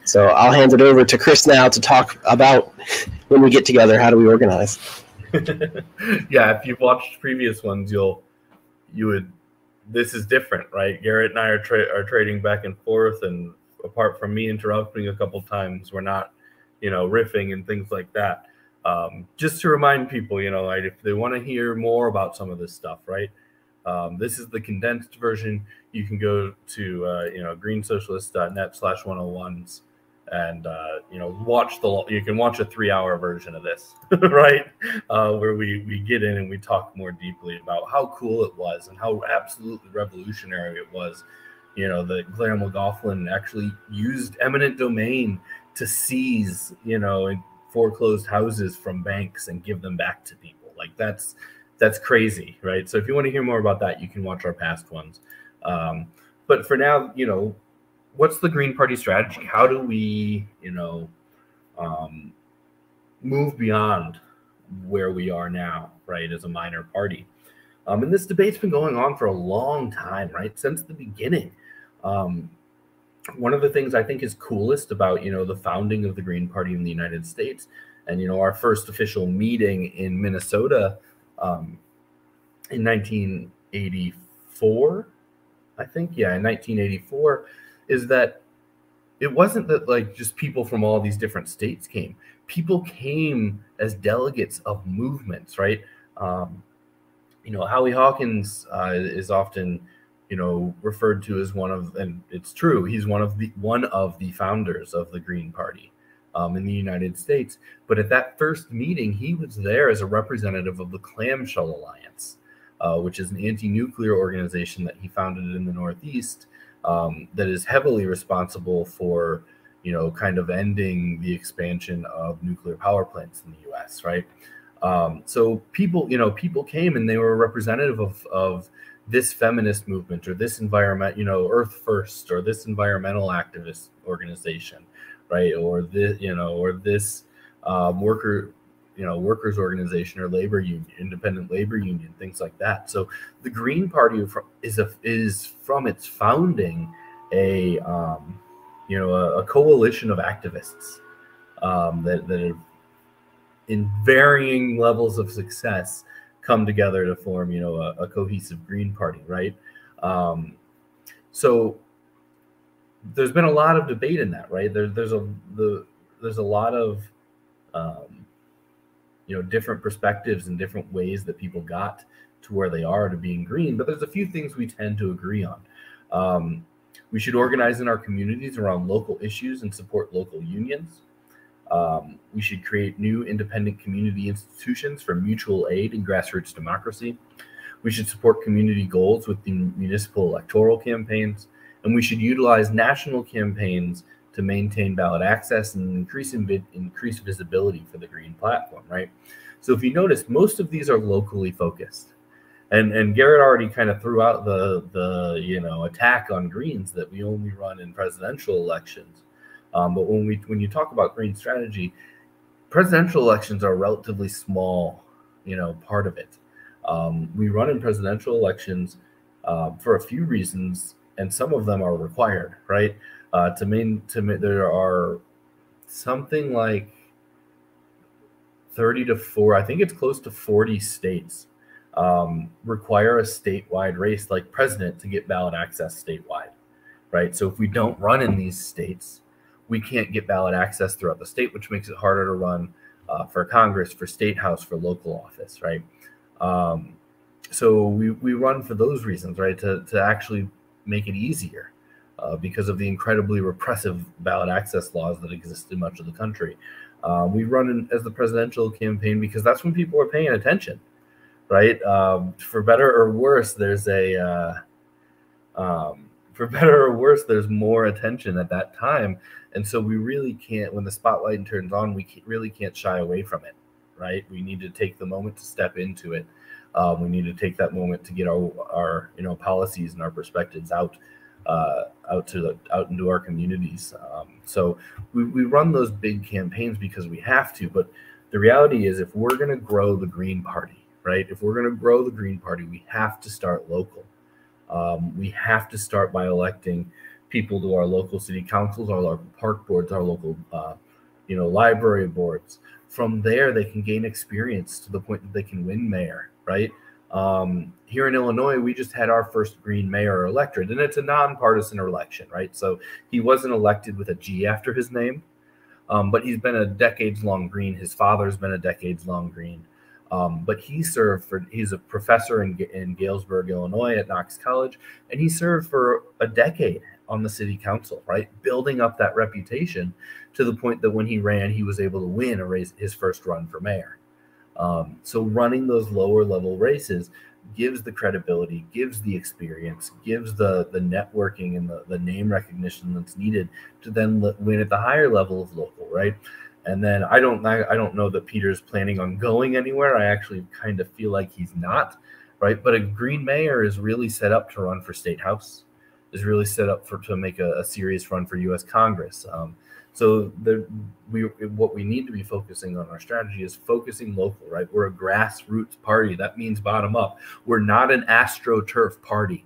So I'll hand it over to Chris now to talk about when we get together, how do we organize? Yeah, if you've watched previous ones, you would. This is different, right? Garrett and I are trading back and forth, and apart from me interrupting a couple times, we're not, riffing and things like that. Just to remind people, like if they want to hear more about some of this stuff, right? This is the condensed version. You can go to greensocialist.net/101s and you can watch a 3-hour version of this, right? Where we get in and we talk more deeply about how cool it was and how absolutely revolutionary it was. That Claire McLaughlin actually used eminent domain to seize, foreclosed houses from banks and give them back to people. Like that's crazy, right? So if you want to hear more about that, you can watch our past ones. But for now, what's the Green Party strategy? How do we, move beyond where we are now, right, as a minor party? And this debate's been going on for a long time, right, since the beginning. One of the things I think is coolest about, the founding of the Green Party in the United States and, our first official meeting in Minnesota in 1984, I think, in 1984, is that it wasn't that like just people from all these different states came. People came as delegates of movements, right? Howie Hawkins is often, referred to as one of, and it's true, he's one of the founders of the Green Party in the United States. But at that first meeting, he was there as a representative of the Clamshell Alliance, which is an anti-nuclear organization that he founded in the Northeast that is heavily responsible for, kind of ending the expansion of nuclear power plants in the U.S., right? So people came and they were representative of this feminist movement or this environment, Earth First, or this environmental activist organization, right? Or this, workers organization or labor union, independent labor union, things like that. So the Green Party is from its founding a coalition of activists that have, in varying levels of success, come together to form, a cohesive Green Party, right? So there's been a lot of debate in that, right? There's a lot of different perspectives and different ways that people got to where they are to being green, but there's a few things we tend to agree on. We should organize in our communities around local issues and support local unions. We should create new independent community institutions for mutual aid and grassroots democracy. We should support community goals with the municipal electoral campaigns, and we should utilize national campaigns to maintain ballot access and increase visibility for the Green platform, right? So if you notice, most of these are locally focused. And Garrett already kind of threw out the attack on Greens that we only run in presidential elections. But when you talk about Green strategy, presidential elections are a relatively small, part of it. We run in presidential elections for a few reasons, and some of them are required, right? There are something like 30 to 4, I think it's close to 40 states require a statewide race like president to get ballot access statewide, right? So if we don't run in these states, we can't get ballot access throughout the state, which makes it harder to run for Congress, for state house, for local office, right? So we run for those reasons, right? To actually make it easier because of the incredibly repressive ballot access laws that exist in much of the country. We run as the presidential campaign because that's when people are paying attention, right? For better or worse, there's more attention at that time. And so we really can't, when the spotlight turns on, we really can't shy away from it, right? We need to take the moment to step into it. We need to take that moment to get our policies and our perspectives out into our communities. So we run those big campaigns because we have to. But the reality is, if we're going to grow the Green Party, right? If we're going to grow the Green Party, we have to start local. We have to start by electing people to our local city councils, our local park boards, our local, library boards. From there, they can gain experience to the point that they can win mayor, right? Here in Illinois, we just had our first Green mayor elected, and it's a nonpartisan election, right? So he wasn't elected with a G after his name, but he's been a decades-long Green. His father's been a decades-long Green. But he's a professor in Galesburg, Illinois at Knox College, and he served for a decade on the city council, right? Building up that reputation to the point that when he ran, he was able to win his first run for mayor. So running those lower level races gives the credibility, gives the experience, gives the networking and the name recognition that's needed to then win at the higher level of local, right? And then I don't know that Peter's planning on going anywhere. I actually kind of feel like he's not, right? But a Green mayor is really set up to run for state house, is really set up to make a serious run for U.S. Congress. So what we need to be focusing on our strategy is focusing local, right? We're a grassroots party. That means bottom up. We're not an AstroTurf party,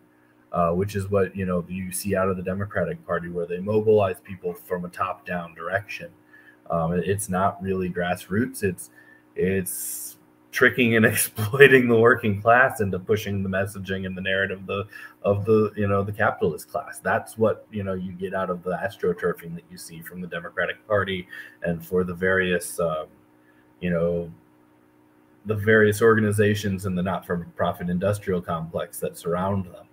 which is what you see out of the Democratic Party, where they mobilize people from a top-down direction. It's not really grassroots. It's tricking and exploiting the working class into pushing the messaging and the narrative of the capitalist class. That's what you get out of the astroturfing that you see from the Democratic Party and for the various organizations in the not-for-profit industrial complex that surround them.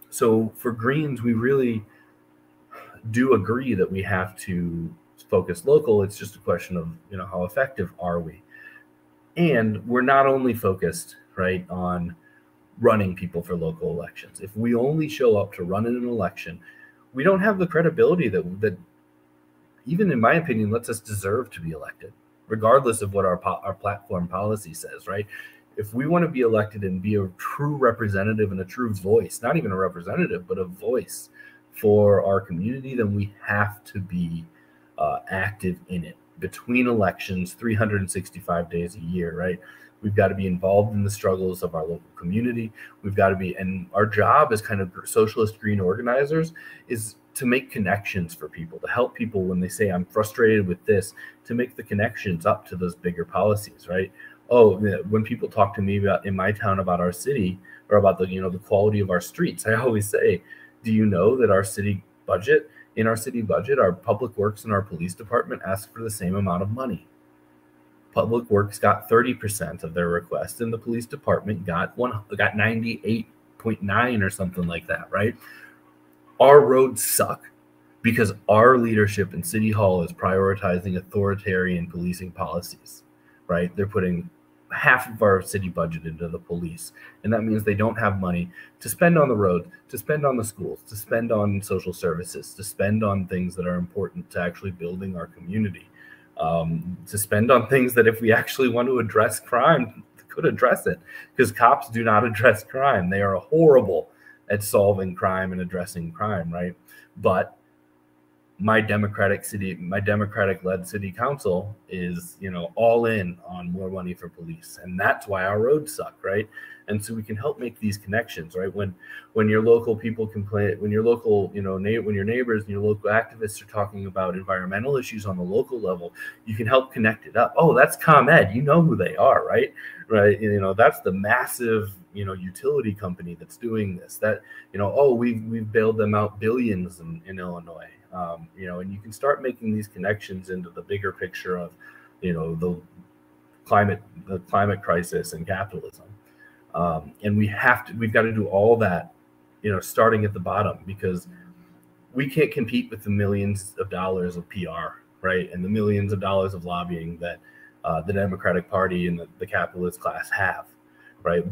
So for Greens, we really do agree that we have to focus local. It's just a question of how effective are we. And we're not only focused, right, on running people for local elections. If we only show up to run in an election, we don't have the credibility that even in my opinion, lets us deserve to be elected, regardless of what our platform policy says, right? If we want to be elected and be a true representative and a true voice, not even a representative, but a voice for our community, then we have to be active in it. Between elections, 365 days a year, right? We've got to be involved in the struggles of our local community. We've got to be, and our job as kind of socialist green organizers is to make connections for people, to help people when they say, I'm frustrated with this, to make the connections up to those bigger policies, right? When people talk to me about in my town about our city or about the quality of our streets, I always say, do you know that in our city budget, our public works and our police department ask for the same amount of money? Public works got 30% of their request, and the police department got 98.9 or something like that, right? Our roads suck because our leadership in City Hall is prioritizing authoritarian policing policies, right? They're putting half of our city budget into the police, and that means they don't have money to spend on the road, to spend on the schools, to spend on social services, to spend on things that are important to actually building our community, to spend on things that if we actually want to address crime, could address it, because cops do not address crime. They are horrible at solving crime and addressing crime, right? But my Democratic-led city council is, all in on more money for police, and that's why our roads suck, right? And so we can help make these connections, right? When your local people complain, when your local, when your neighbors and your local activists are talking about environmental issues on the local level, you can help connect it up. Oh, that's ComEd. You know who they are, right? Right? That's the massive, utility company that's doing this. That, we've bailed them out billions in Illinois. And you can start making these connections into the bigger picture of, the climate crisis and capitalism. And we've got to do all that, starting at the bottom, because we can't compete with the millions of dollars of PR, right? And the millions of dollars of lobbying that the Democratic Party and the capitalist class have, right?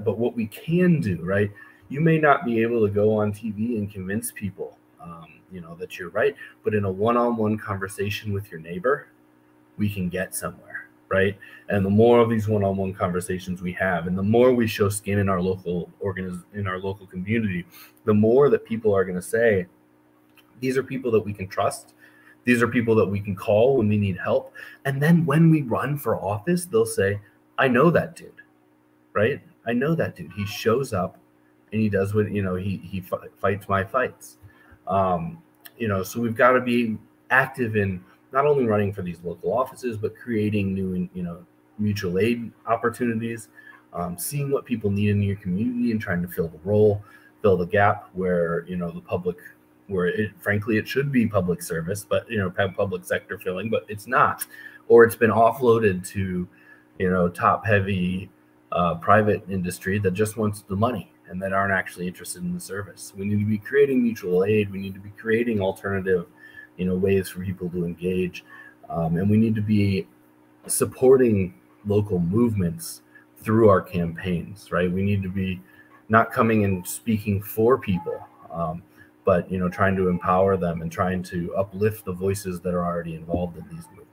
But what we can do, right? You may not be able to go on TV and convince people, that you're right, but in a one-on-one conversation with your neighbor, we can get somewhere, right? And the more of these one-on-one conversations we have, and the more we show skin in our local community, the more that people are going to say, these are people that we can trust. These are people that we can call when we need help. And then when we run for office, they'll say, I know that dude, right? I know that dude. He shows up and he does what, he fights my fights. So we've got to be active in not only running for these local offices, but creating new, mutual aid opportunities, seeing what people need in your community and trying to fill the gap where, the public, frankly, it should be public service, but, public sector filling, but it's not, or it's been offloaded to, top heavy private industry that just wants the money and that aren't actually interested in the service. We need to be creating mutual aid. We need to be creating alternative, ways for people to engage. And we need to be supporting local movements through our campaigns, right? We need to be not coming and speaking for people, but, trying to empower them and trying to uplift the voices that are already involved in these movements.